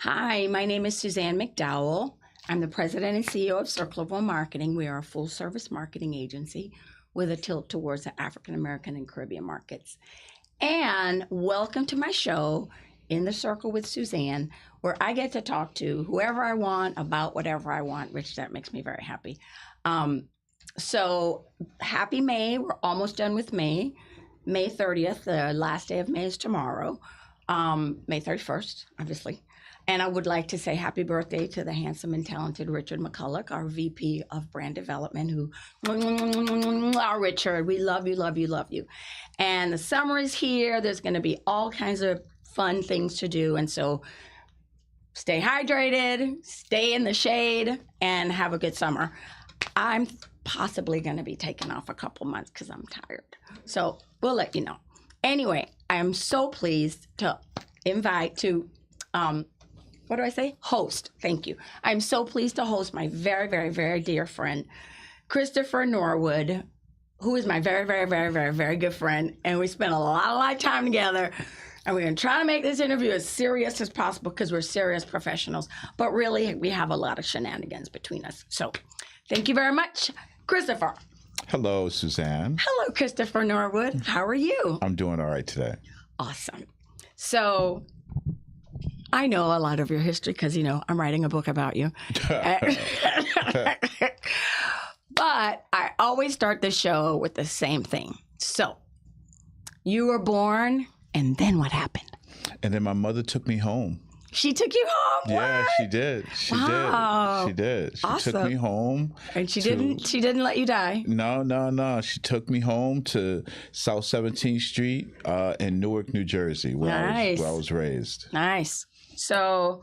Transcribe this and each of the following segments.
Hi, my name is Suzan McDowell. I'm the president and CEO of Circle of One Marketing. We are a full service marketing agency with a tilt towards the African American and Caribbean markets. And welcome to my show, In the Circle with Suzan, where I get to talk to whoever I want about whatever I want, which that makes me very happy. So happy May. We're almost done with May. May 30th, the last day of May is tomorrow. May 31st, obviously. And I would like to say happy birthday to the handsome and talented Richard McCulloch, our VP of Brand Development, who, our Richard, we love you, love you, love you. And the summer is here. There's going to be all kinds of fun things to do. And so stay hydrated, stay in the shade, and have a good summer. I'm possibly going to be taking off a couple months because I'm tired. So we'll let you know. Anyway, I am so pleased to invite to, host. Thank you. I'm so pleased to host my very, very, very dear friend, Christopher Norwood, who is my very, very, very, very, very good friend. And we spent a lot of time together. And we're going to try to make this interview as serious as possible because we're serious professionals. But really, we have a lot of shenanigans between us. So thank you very much, Christopher. Hello, Suzanne. Hello, Christopher Norwood. How are you? I'm doing all right today. Awesome. So I know a lot of your history because, I'm writing a book about you. But I always start the show with the same thing. So you were born, and then what happened? And then my mother took me home. She took you home? Yeah, What? she did. She did. She Awesome. took me home. And she didn't let you die? No. She took me home to South 17th Street in Newark, New Jersey, where I was raised. Nice. So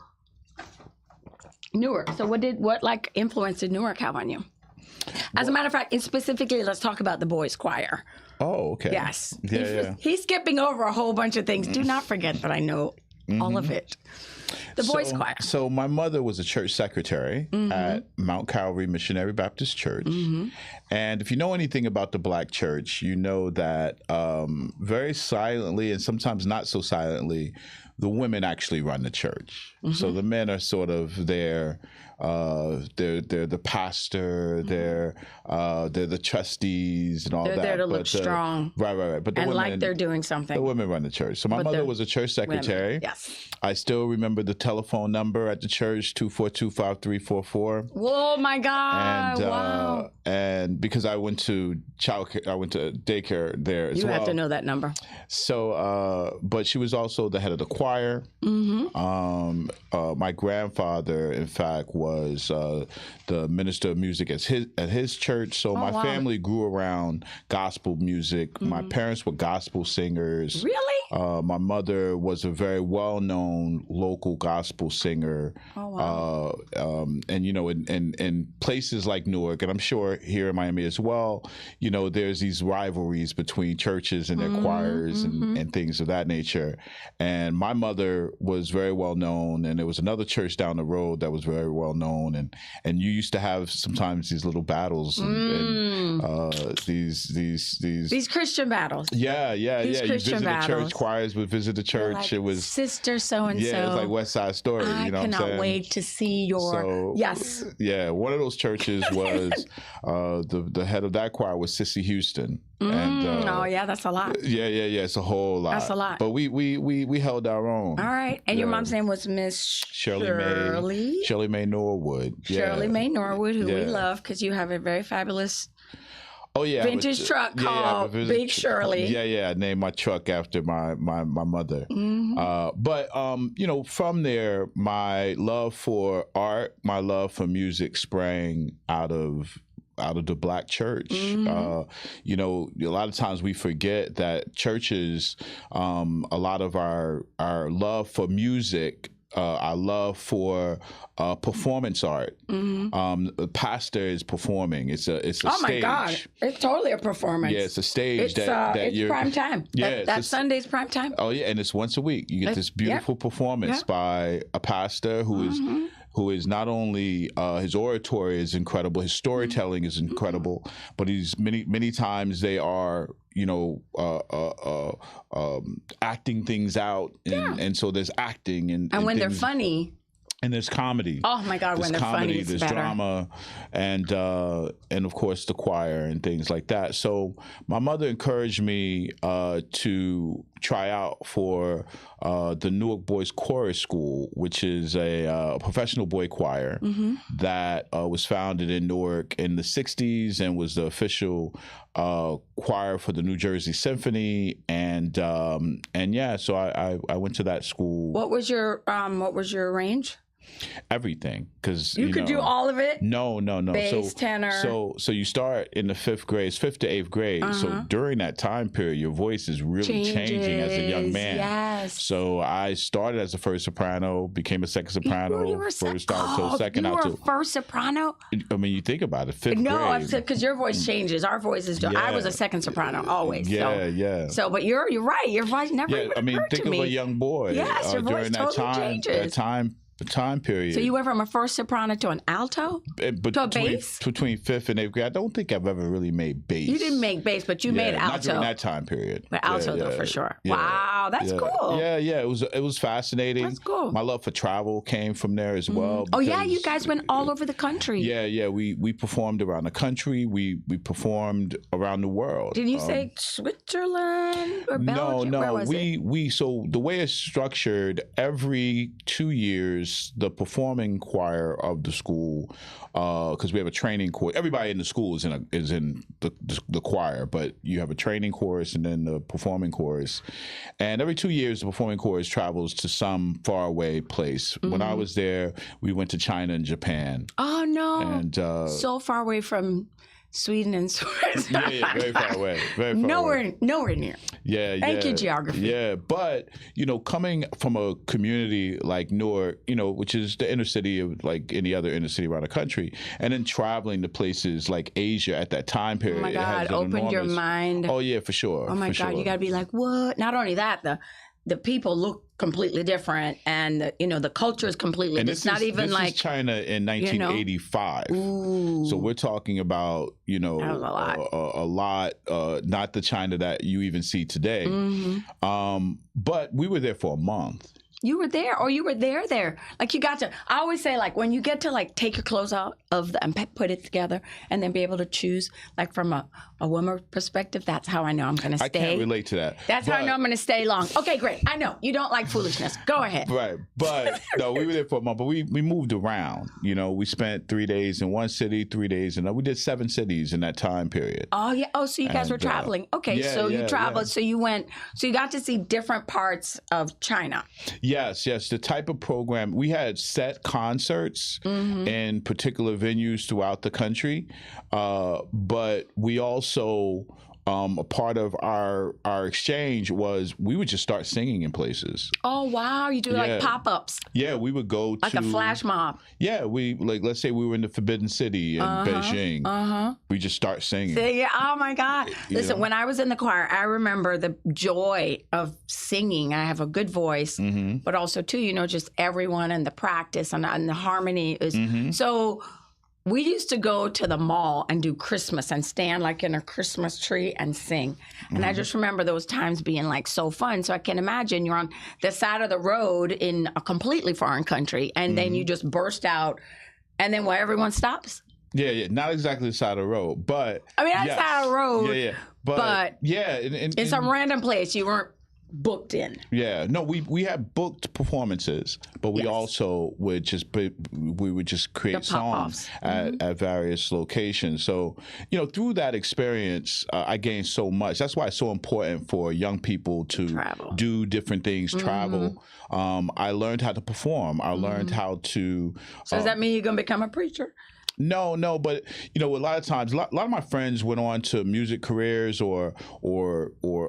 Newark. So what influence did Newark have on you? As a matter of fact, specifically, let's talk about the boys' choir. Oh, okay. Yes. Yeah. He's skipping over a whole bunch of things. Do not forget that I know all of it. The boys' choir. So my mother was a church secretary at Mount Calvary Missionary Baptist Church. And if you know anything about the Black church, you know that very silently and sometimes not so silently, the women actually run the church. So the men are sort of there. They're the pastor. They're the trustees and all that. They're there to look strong. Right. But the and women, like they're doing something. The women run the church. So my mother was a church secretary. Women. Yes. I still remember the telephone number at the church, 242-5344. Oh my God! Wow. And because I went to daycare there as well. You have to know that number. So, but she was also the head of the choir. My grandfather, in fact, was the minister of music at his church. So my family grew around gospel music. My parents were gospel singers. Really? My mother was a very well-known local gospel singer. Oh, wow. And in places like Newark, and I'm sure here in Miami as well, there's these rivalries between churches and their choirs and things of that nature. And my mother was very well known, and there was another church down the road that was very well known, and you used to have sometimes these little battles and these Christian battles. Yeah. These You Christian visit battles. the church, choirs would visit the church. Like, it was Sister so and so. Yeah, it was like West Side Story. I you know what I'm cannot saying? wait to see your. Yes. Yeah, one of those churches was the head of that choir was Sissy Houston. And, that's a lot. Yeah. It's a whole lot. That's a lot. But we held our own. All right. And your mom's name was Miss Shirley Mae Norwood. Yeah. Shirley Mae Norwood, who we love because you have a very fabulous vintage truck called Big Shirley. Yeah. I named my truck after my mother. But from there, my love for art, my love for music sprang out of the Black church. A lot of times we forget that churches, a lot of our love for music, our love for performance art. The pastor is performing. It's a stage. Oh my God! It's totally a performance. Yeah, it's a stage it's prime time. That Sunday's prime time. Oh yeah, and it's once a week. You get this beautiful performance by a pastor who is not only his oratory is incredible, his storytelling is incredible, but he's many times they are acting things out, and so there's acting and when things. they're funny, And there's comedy. Oh my God, when they're funny, it's there's better. drama, and of course the choir and things like that. So my mother encouraged me to try out for the Newark Boys Chorus School, which is a professional boy choir that was founded in Newark in the '60s and was the official choir for the New Jersey Symphony. And yeah, so I went to that school. What was your range? Everything, because you could do all of it. No. Bass, tenor. So you start in the 5th grade, it's 5th to 8th grade. So during that time period, your voice is really changing as a young man. Yes. So I started as a first soprano, became a second soprano, first alto, second alto. You were first soprano. I mean, you think about it, 5th grade. No, because your voice changes. Our voices do. I was a second soprano always. Yeah. So, but you're right. Your voice never. Yeah, I mean, think of a young boy. Yes, your voice during that totally changes. The time period. So you went from a first soprano to an alto? To a bass? Between 5th and 8th grade. I don't think I've ever really made bass. You didn't make bass, but you made alto. Not during that time period. But alto though, for sure. Yeah. Wow, that's cool. Yeah. It was fascinating. That's cool. My love for travel came from there as well. Oh yeah, you guys went all over the country. Yeah. We performed around the country. We performed around the world. Did you say Switzerland or Belgium? No. Where was it? So the way it's structured, every 2 years, the performing choir of the school, because we have a training course. Everybody in the school is in the choir, but you have a training course and then the performing chorus. And every 2 years, the performing chorus travels to some faraway place. When I was there, we went to China and Japan. Oh no! And so far away from Sweden and Switzerland. Yeah, very far away. Very far away. Nowhere near. Yeah. Thank you, geography. Yeah, but, coming from a community like Newark, which is the inner city of like any other inner city around the country, and then traveling to places like Asia at that time period. Oh my God, opened your mind. Oh yeah, for sure. Oh my God, you got to be like, what? Not only that, the people look completely different, and the culture is completely. It's not even this like is China in 1985. Ooh. So we're talking about that was a lot. Not the China that you even see today. But we were there for a month. You were there, or you were there. Like you got to. I always say, like when you get to like take your clothes out and put it together, and then be able to choose, like from a woman perspective. That's how I know I'm going to stay. I can't relate to that. That's how I know I'm going to stay long. Okay, great. I know you don't like foolishness. Go ahead. Right, but no, we were there for a month, but we moved around. We spent 3 days in one city, 3 days, and we did 7 cities in that time period. Oh yeah. Oh, so you guys were traveling. Okay, so you traveled. Yeah. So you went. So you got to see different parts of China. Yes. The type of program, we had set concerts in particular venues throughout the country, but we also, a part of our exchange was we would just start singing in places. Oh wow, you do like pop-ups. Yeah, we would go like a flash mob. Yeah, we let's say we were in the Forbidden City in Beijing. We just start singing. Oh my God. Listen, when I was in the choir, I remember the joy of singing. I have a good voice, but also too, just everyone and the practice and the harmony is so. We used to go to the mall and do Christmas and stand like in a Christmas tree and sing. And I just remember those times being like so fun. So I can imagine you're on the side of the road in a completely foreign country and then you just burst out and then everyone stops. Yeah. Not exactly the side of the road, but. I mean, that's side of the road. Yeah. But yeah. In some random place you weren't booked in. Yeah, no, we had booked performances, but we also would just create songs at various locations. So through that experience, I gained so much. That's why it's so important for young people to do different things, travel. I learned how to perform. I learned how to. So does that mean you're gonna become a preacher? No, but a lot of times, a lot of my friends went on to music careers or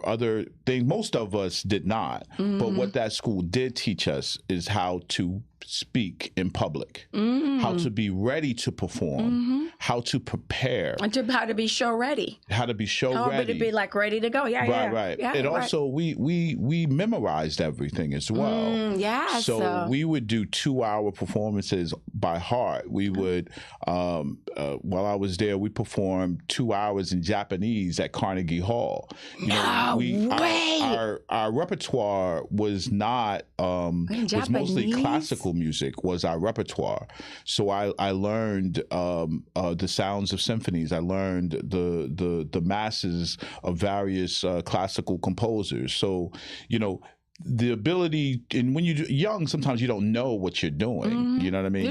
other things. Most of us did not. But what that school did teach us is how to speak in public, how to be ready to perform, how to prepare, and how to be show ready, how to be be like ready to go. Right. And also we memorized everything as well. So we would do 2-hour performances by heart. We would while I was there, we performed 2 hours in Japanese at Carnegie Hall. Our repertoire was not was mostly classical classical music was our repertoire. So I learned the sounds of symphonies. I learned the masses of various classical composers. So, you know, the ability, and when you're young, sometimes you don't know what you're doing. You know what I mean?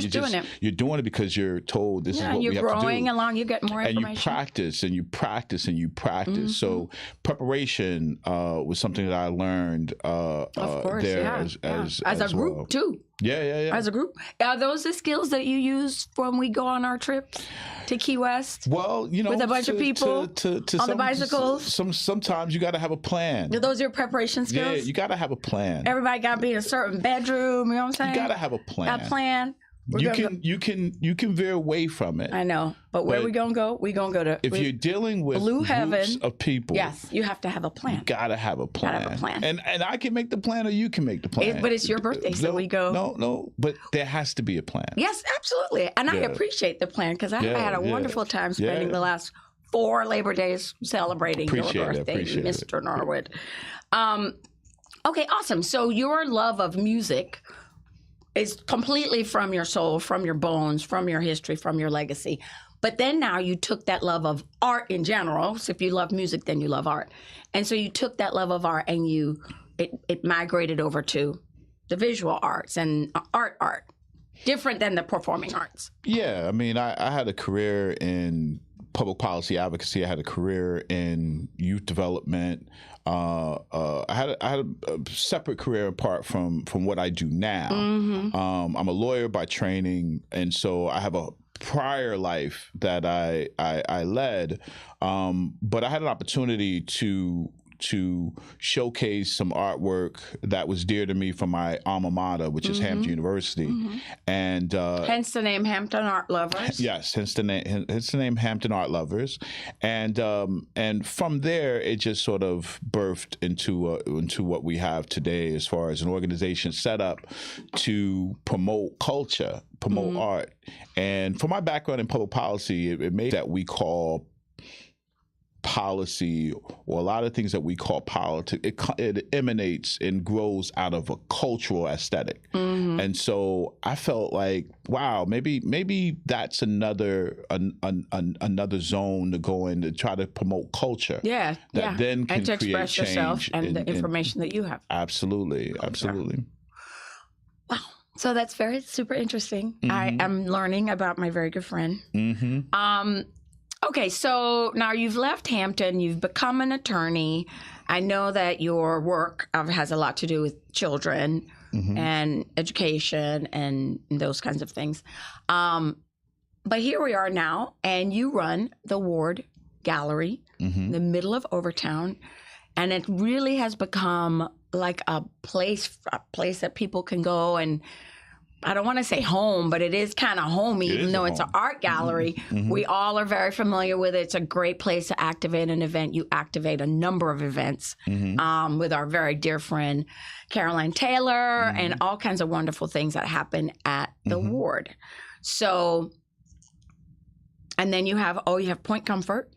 You're doing it because you're told this is what we have to do. You're growing along, you get more information. And you practice and you practice and you practice. So preparation was something that I learned of course, there as a group well. too. Yeah. As a group. Are those the skills that you use when we go on our trips to Key West? Well, you know, with a bunch of people on the bicycles? Sometimes you got to have a plan. Are those your preparation skills? Yeah, you got to have a plan. Everybody got to be in a certain bedroom, you know what I'm saying? You got to have a plan. A plan. You can veer away from it. I know, but where we gonna go? We gonna go to if you're dealing with Blue Heaven groups of people. Yes, you have to have a plan. You gotta have a plan. And I can make the plan, or you can make the plan. But it's your birthday, so we go. No, but there has to be a plan. Yes, absolutely, and I appreciate the plan because I had a wonderful time spending the last 4 Labor Days celebrating your birthday, Mr. Norwood. Okay, awesome. So your love of music is completely from your soul, from your bones, from your history, from your legacy. But then now you took that love of art in general. So if you love music, then you love art. And so you took that love of art and it migrated over to the visual arts and art, different than the performing arts. Yeah, I mean, I had a career in public policy advocacy. I had a career in youth development. I had a separate career apart from what I do now. I'm a lawyer by training, and so I have a prior life that I led, but I had an opportunity to showcase some artwork that was dear to me from my alma mater, which is Hampton University, and hence the name Hampton Art Lovers. Yes, hence the name Hampton Art Lovers, and from there it just sort of birthed into what we have today as far as an organization set up to promote culture, promote art, and for my background in public policy, it made that we call policy, or a lot of things that we call politics, it emanates and grows out of a cultural aesthetic. And so I felt like, wow, maybe that's another zone to go in to try to promote culture. Then can and to create express yourself change and the information that you have. Absolutely. Wow. So that's super interesting. I am learning about my very good friend. Okay, so now you've left Hampton, you've become an attorney. I know that your work has a lot to do with children and education and those kinds of things. But here we are now, and you run the Ward Gallery in the middle of Overtown, and it really has become like a place that people can go and, I don't want to say home, but it is kind of homey, even though it's an art gallery. We all are very familiar with it. It's a great place to activate an event. You activate a number of events with our very dear friend Caroline Taylor and all kinds of wonderful things that happen at the Ward. So, and then you have Point Comfort.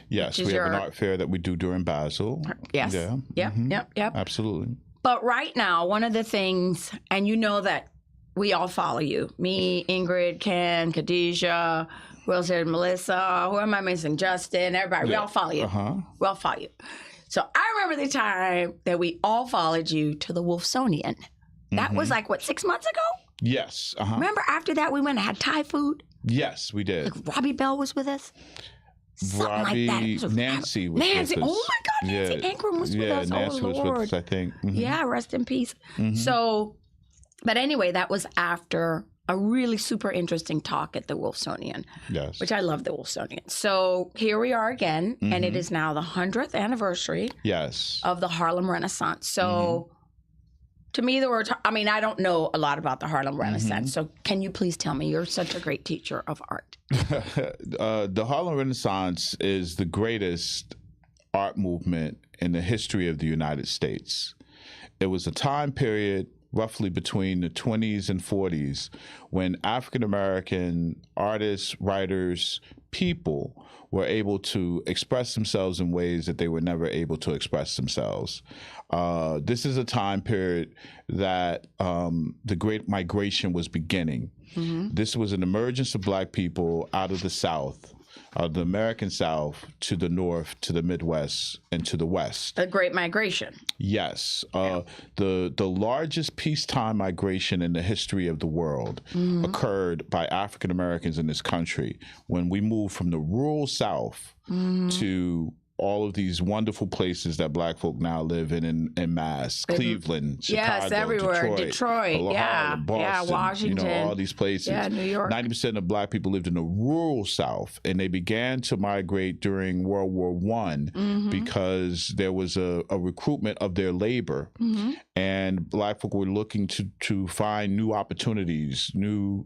Yes, we have an art fair that we do during Basel. Yes. Yep. Absolutely. But right now, one of the things, and you know that we all follow you. Me, Ingrid, Ken, Khadijah, who else there? Melissa, who am I missing? Justin, everybody. We all follow you. We all follow you. So I remember the time that we all followed you to the Wolfsonian. That was like, 6 months ago? Yes. Remember after that we went and had Thai food? Yes, we did. Like Robbie Bell was with us? Something like that. Nancy was with us. Oh my God, Nancy Ankrum was with us. Nancy was with us, I think. Yeah, rest in peace. So... But anyway, that was after a really super interesting talk at the Wolfsonian. Yes. Which I love the Wolfsonian. So here we are again, and it is now the 100th anniversary of the Harlem Renaissance. So to me, I don't know a lot about the Harlem Renaissance. So can you please tell me? You're such a great teacher of art. The Harlem Renaissance is the greatest art movement in the history of the United States. It was a time period roughly between the 20s and 40s when African-American artists, writers, people were able to express themselves in ways that they were never able to express themselves. This is a time period that the Great Migration was beginning. This was an emergence of Black people out of the South, the American South, to the North, to the Midwest, and to the West. The Great Migration. Yes. The largest peacetime migration in the history of the world occurred by African Americans in this country when we moved from the rural South to all of these wonderful places that Black folk now live in mass. Cleveland, Chicago, yes, everywhere. Detroit, Harlem, Boston, Washington. all these places. Yeah, New York. 90% of Black people lived in the rural South, and they began to migrate during World War I because there was a recruitment of their labor, and Black folk were looking to find new opportunities, new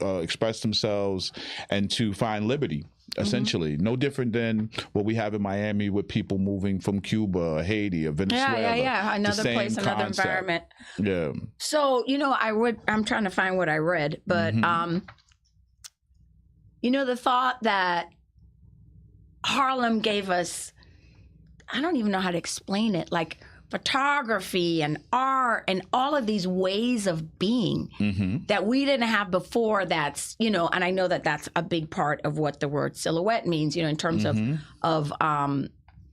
express themselves, and to find liberty. Essentially, no different than what we have in Miami with people moving from Cuba or Haiti or Venezuela. Yeah. Another place, another environment. Yeah. So, I'm trying to find what I read, but, the thought that Harlem gave us, I don't even know how to explain it, like photography and art and all of these ways of being that we didn't have before. That's, and I know that that's a big part of what the word silhouette means, in terms of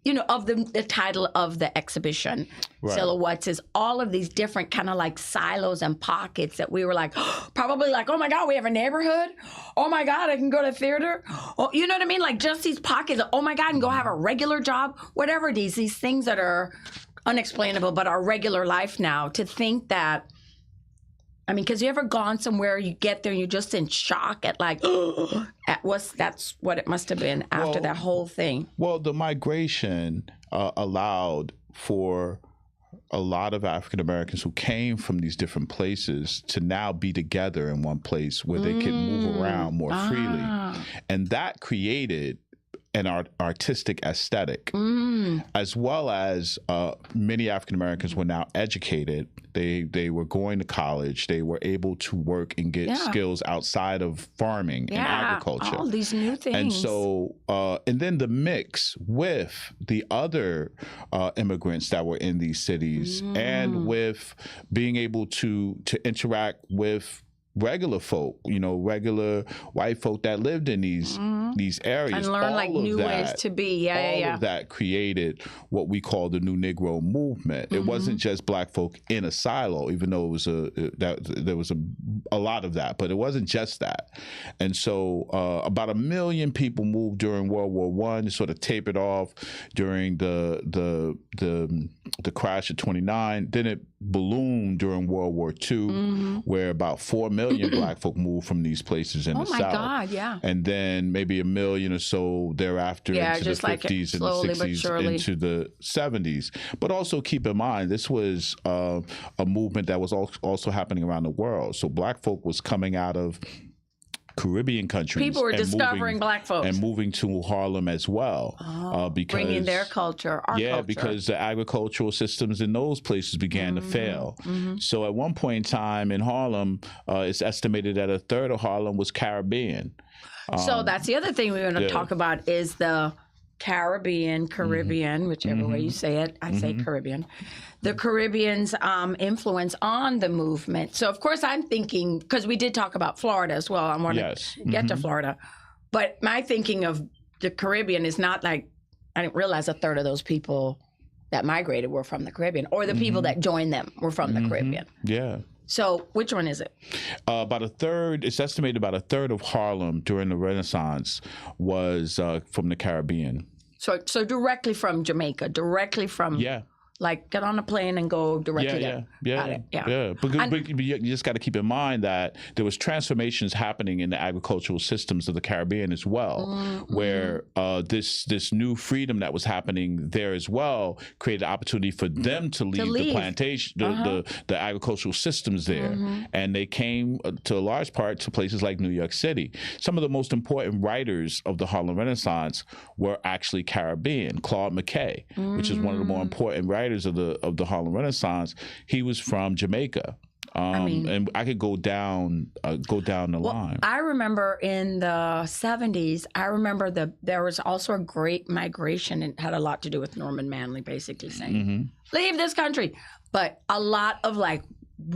the title of the exhibition. Right. Silhouettes is all of these different kind of like silos and pockets that we were like, probably like, oh my God, we have a neighborhood. Oh my God, I can go to theater. Oh, you know what I mean? Like just these pockets of, oh my God, and go have a regular job, whatever these things that are unexplainable, but our regular life now. To think that, because you ever gone somewhere, you get there, and you're just in shock at like, that's what it must have been after that whole thing. Well, the migration allowed for a lot of African Americans who came from these different places to now be together in one place where they could move around more freely. And that created an artistic aesthetic, as well as many African Americans were now educated. They were going to college. They were able to work and get skills outside of farming and agriculture. All these new things. And so, and then the mix with the other immigrants that were in these cities, and with being able to interact with regular folk, regular white folk that lived in these areas, and learn like new ways to be. All of that created what we call the New Negro movement. It wasn't just Black folk in a silo, even though it was there was a lot of that, but it wasn't just that. And so about 1 million people moved during World War I, sort of tapered off during the crash of 29. Then it ballooned during World War II, where about 4 million Black folk moved from these places in the South. Oh my God, yeah. And then maybe 1 million or so thereafter into the 50s and the 60s into the 70s. But also keep in mind, this was a movement that was also happening around the world. So Black folk was coming out of Caribbean countries. People were discovering Black folks. And moving to Harlem as well. Because, bringing their culture, our culture. Because the agricultural systems in those places began to fail. So at one point in time in Harlem, it's estimated that a third of Harlem was Caribbean. So that's the other thing we want to talk about is the Caribbean, whichever way you say it. I say Caribbean. The Caribbean's influence on the movement. So, of course, I'm thinking, because we did talk about Florida as well. I want to get to Florida. But my thinking of the Caribbean is not like, I didn't realize a third of those people that migrated were from the Caribbean, or the people that joined them were from the Caribbean. Yeah. So which one is it? About a third, it's estimated about a third of Harlem during the Renaissance was from the Caribbean. So directly from Jamaica, directly from... Like, get on a plane and go directly there. Yeah. But you just got to keep in mind that there was transformations happening in the agricultural systems of the Caribbean as well, where this new freedom that was happening there as well created opportunity for them to leave the plantation, the agricultural systems there. And they came to a large part to places like New York City. Some of the most important writers of the Harlem Renaissance were actually Caribbean. Claude McKay, which is one of the more important writers of the Harlem Renaissance, he was from Jamaica. And I could go down the line. I remember in the 70s, there was also a great migration, and had a lot to do with Norman Manley basically saying, leave this country. But a lot of like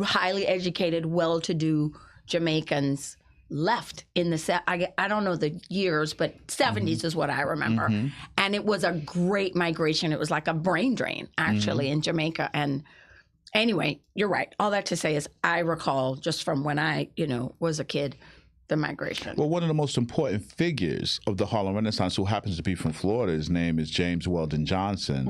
highly educated, well-to-do Jamaicans left in the I don't know the years, but 70s is what I remember. And it was a great migration. It was like a brain drain actually in Jamaica. And anyway, you're right. All that to say is I recall just from when I, was a kid, the migration. Well, one of the most important figures of the Harlem Renaissance, who happens to be from Florida, his name is James Weldon Johnson.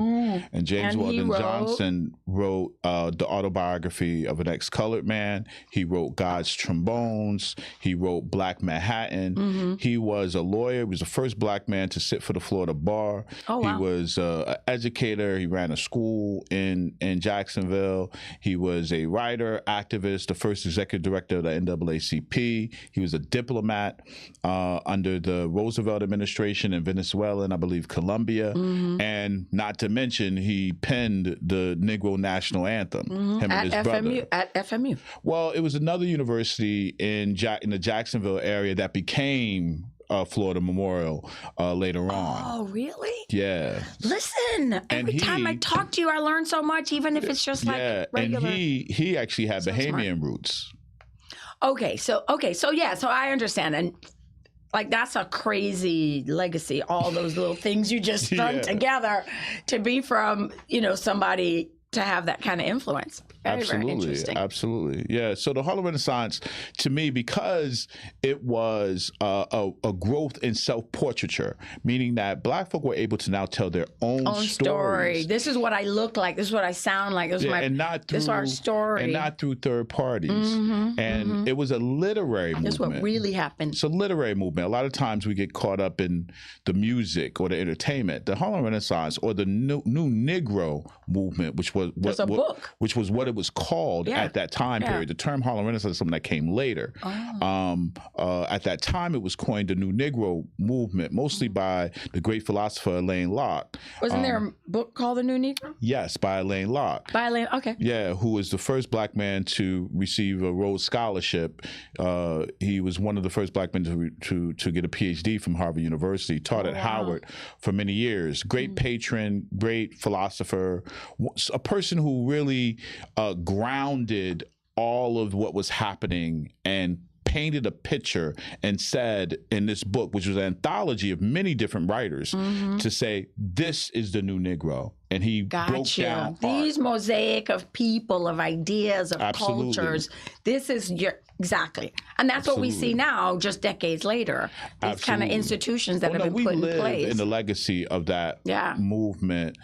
And James Weldon Johnson wrote the autobiography of an ex-colored man. He wrote God's Trombones. He wrote Black Manhattan. He was a lawyer. He was the first Black man to sit for the Florida bar. Oh, wow. He was an educator. He ran a school in Jacksonville. He was a writer, activist, the first executive director of the NAACP. He was a diplomat under the Roosevelt administration in Venezuela and I believe Colombia. And not to mention, he penned the Negro National Anthem, him and his brother. At FMU. Well, it was another university in the Jacksonville area that became Florida Memorial later on. Oh, really? Yeah. Listen, every time I talk to you, I learn so much, even if it's just like regular. And he actually had Bahamian roots. Okay, so I understand, and like that's a crazy legacy. All those little things you just strung together to be from, somebody to have that kind of influence. Very interesting. Absolutely. Yeah. So the Harlem Renaissance, to me, because it was a growth in self-portraiture, meaning that Black folk were able to now tell their own story. This is what I look like. This is what I sound like. This is our story. And not through third parties. It was a literary movement. That's what really happened. It's a literary movement. A lot of times we get caught up in the music or the entertainment. The Harlem Renaissance or the new Negro movement, which was what it was called at that time period. The term Harlem Renaissance is something that came later. At that time, it was coined the New Negro movement, mostly by the great philosopher Alain Locke. Wasn't there a book called The New Negro? Yes, by Alain Locke. Okay. Yeah, who was the first Black man to receive a Rhodes Scholarship. He was one of the first Black men to get a PhD from Harvard University, taught at Howard for many years. Great patron, great philosopher, a person who really grounded all of what was happening and painted a picture and said in this book, which was an anthology of many different writers, to say, this is the new Negro. And he broke down these mosaic of people, of ideas, of cultures. This is exactly. And that's what we see now, just decades later. These kind of institutions that have been put in place. We live in the legacy of that movement.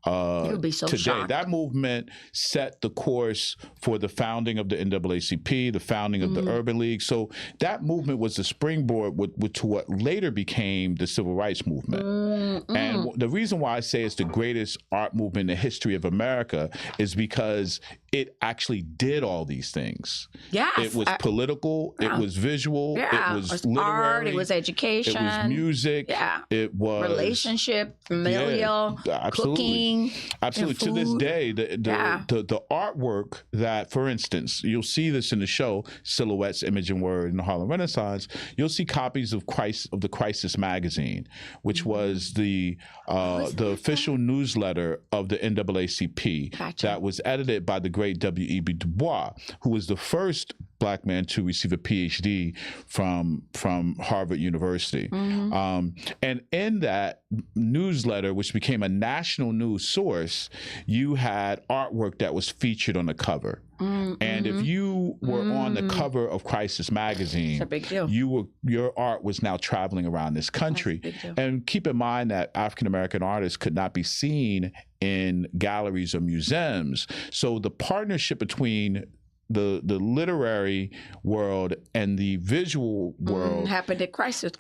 You'll be so today. shocked. That movement set the course for the founding of the NAACP, the founding of the Urban League. So that movement was the springboard to what later became the Civil Rights Movement. And the reason why I say it's the greatest art movement in the history of America is because it actually did all these things. Yes. It was political, it was visual, it was literary, art, it was education, it was music, it was relationship, familial, cooking. Absolutely. To this day, the artwork that, for instance, you'll see this in the show, Silhouettes, Image and Word in the Harlem Renaissance, you'll see copies of the Crisis magazine, which was the official newsletter of the NAACP that was edited by the great W.E.B. Du Bois, who was the first Black man to receive a PhD from Harvard University. And in that newsletter, which became a national news source, you had artwork that was featured on the cover. And if you were on the cover of Crisis magazine, it's a big deal. Your art was now traveling around this country. And keep in mind that African American artists could not be seen in galleries or museums. So the partnership between the literary world and the visual world happened at Crisis.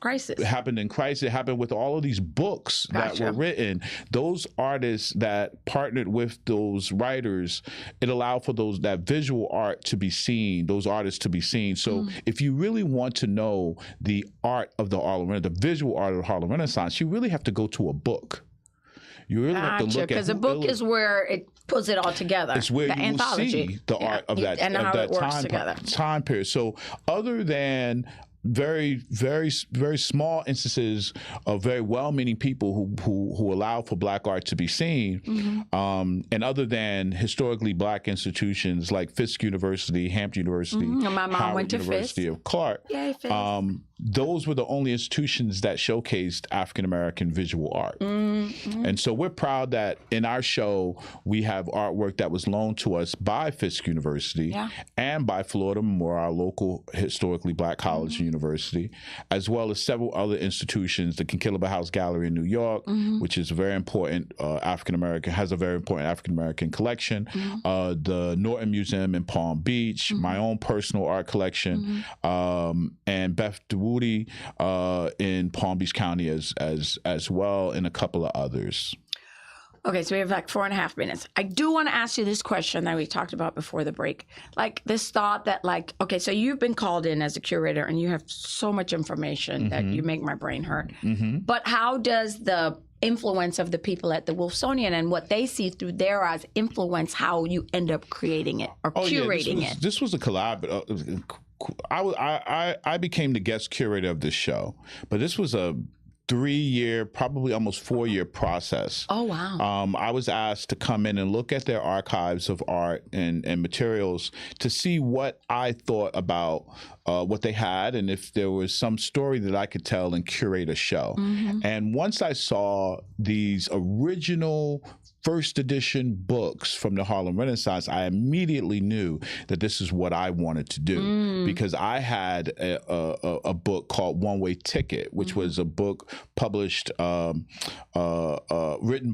Happened in Crisis. It happened with all of these books that were written. Those artists that partnered with those writers, it allowed for that visual art to be seen, those artists to be seen. So if you really want to know the art of the Harlem Renaissance, the visual art of the Harlem Renaissance, you really have to go to a book. You really have to look at because a book is where pulls it all together. It's where the you anthology. will see the art of that, and how it works together. time period. So other than very, very, very small instances of very well-meaning people who allow for Black art to be seen, and other than historically Black institutions like Fisk University, Hampton University, My mom Howard went to University Fisk. of Clark, Yay, Fisk. those were the only institutions that showcased African American visual art. And so we're proud that in our show we have artwork that was loaned to us by Fisk University and by Florida Memorial, our local historically Black college and university, as well as several other institutions. The Kinkelaba House Gallery in New York, which is a very important African American, has a very important African American collection. The Norton Museum in Palm Beach, my own personal art collection, and Beth Woody in Palm Beach County as well, and a couple of others. Okay, so we have like 4.5 minutes. I do want to ask you this question that we talked about before the break. Like this thought that like, okay, so you've been called in as a curator and you have so much information that you make my brain hurt. But how does the influence of the people at the Wolfsonian and what they see through their eyes influence how you end up creating it or curating it? This was a collab. I became the guest curator of this show, but this was a 3-year, probably almost 4-year process. Oh, wow. I was asked to come in and look at their archives of art and materials to see what I thought about what they had and if there was some story that I could tell and curate a show. And once I saw these original first edition books from the Harlem Renaissance, I immediately knew that this is what I wanted to do, because I had a book called One Way Ticket, which was a book published, written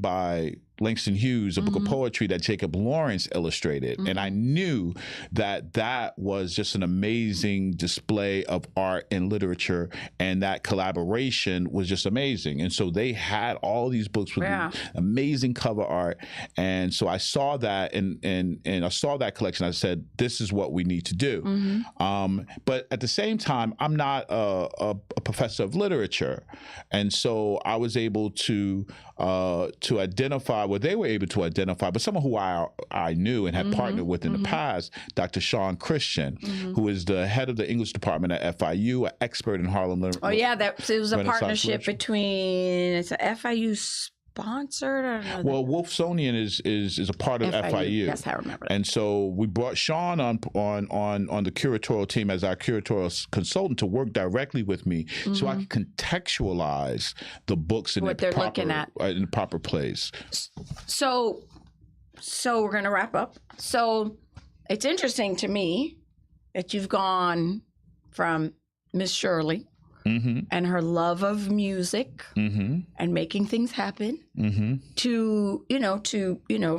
by Langston Hughes, a book of poetry that Jacob Lawrence illustrated. And I knew that that was just an amazing display of art and literature, and that collaboration was just amazing. And so they had all these books with amazing cover art. And so I saw that and I saw that collection. I said, this is what we need to do. But at the same time, I'm not a professor of literature. And so I was able to identify what they were able to identify, but someone who I knew and had partnered with in the past, Dr. Sean Christian, who is the head of the English department at FIU, an expert in Harlem. It was a partnership between, it's a FIU sponsored? Or well, Wolfsonian is a part of FIU. Yes, I remember that. And so we brought Sean on the curatorial team as our curatorial consultant to work directly with me, so I could contextualize the books in what they're looking at in the proper place. So we're going to wrap up. So it's interesting to me that you've gone from Miss Shirley and her love of music and making things happen to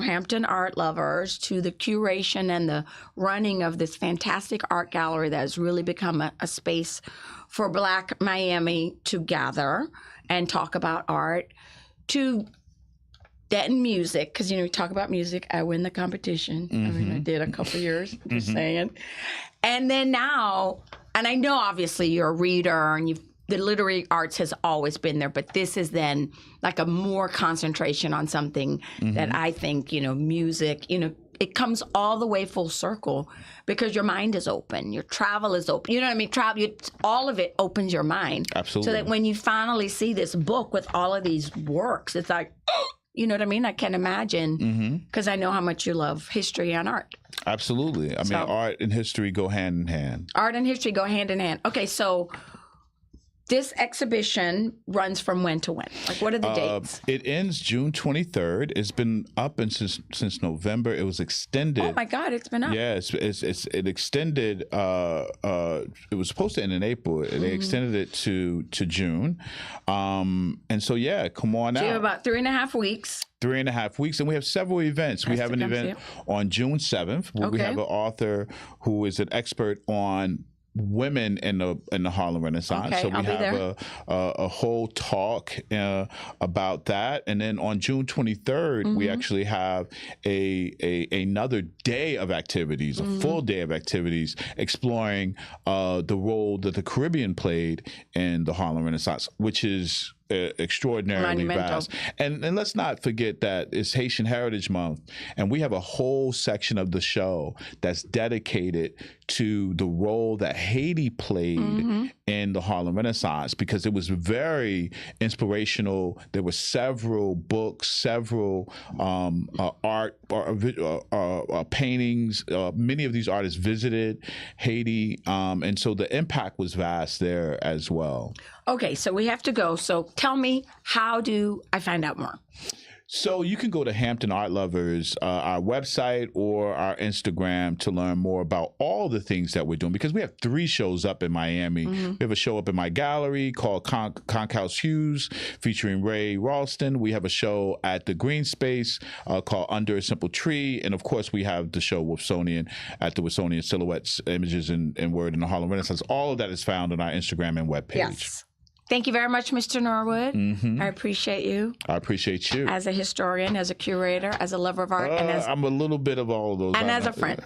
Hampton art lovers, to the curation and the running of this fantastic art gallery that has really become a space for Black Miami to gather and talk about art, to Denton music, because we talk about music. I win the competition. I mean, I did a couple years, just saying. And then now, and I know obviously you're a reader and the literary arts has always been there, but this is then like a more concentration on something that I think, music, it comes all the way full circle because your mind is open, your travel is open. You know what I mean? All of it opens your mind. Absolutely. So that when you finally see this book with all of these works, it's like, you know what I mean? I can imagine, because I know how much you love history and art. Absolutely. I mean, art and history go hand in hand. Art and history go hand in hand. Okay, so this exhibition runs from when to when? Like, what are the dates? It ends June 23rd. It's been up since November. It was extended. Oh my God, it's been up. Yeah, it extended. It was supposed to end in April. They extended it to June. And so come on out. So you have about 3.5 weeks. 3.5 weeks, and we have several events. We have an event on June 7th where we have an author who is an expert on women in the Harlem Renaissance. Okay, so we I'll be have a whole talk about that. And then on June 23rd, we actually have another day of activities, a full day of activities exploring the role that the Caribbean played in the Harlem Renaissance, which is extraordinarily Monumental. vast. And let's not forget that it's Haitian Heritage Month, and we have a whole section of the show that's dedicated to the role that Haiti played in the Harlem Renaissance, because it was very inspirational. There were several books, several art paintings. Many of these artists visited Haiti, and so the impact was vast there as well. Okay, so we have to go. So tell me, how do I find out more? So you can go to Hampton Art Lovers, our website, or our Instagram to learn more about all the things that we're doing, because we have 3 shows up in Miami. We have a show up in my gallery called Concouse Hughes featuring Ray Ralston. We have a show at the Green Space called Under a Simple Tree. And of course, we have the show Wissonian at the Wissonian Silhouettes, Images, and Word in the Harlem Renaissance. All of that is found on our Instagram and webpage. Yes. Thank you very much, Mr. Norwood. I appreciate you. I appreciate you. As a historian, as a curator, as a lover of art, and as I'm a little bit of all of those. and as a friend.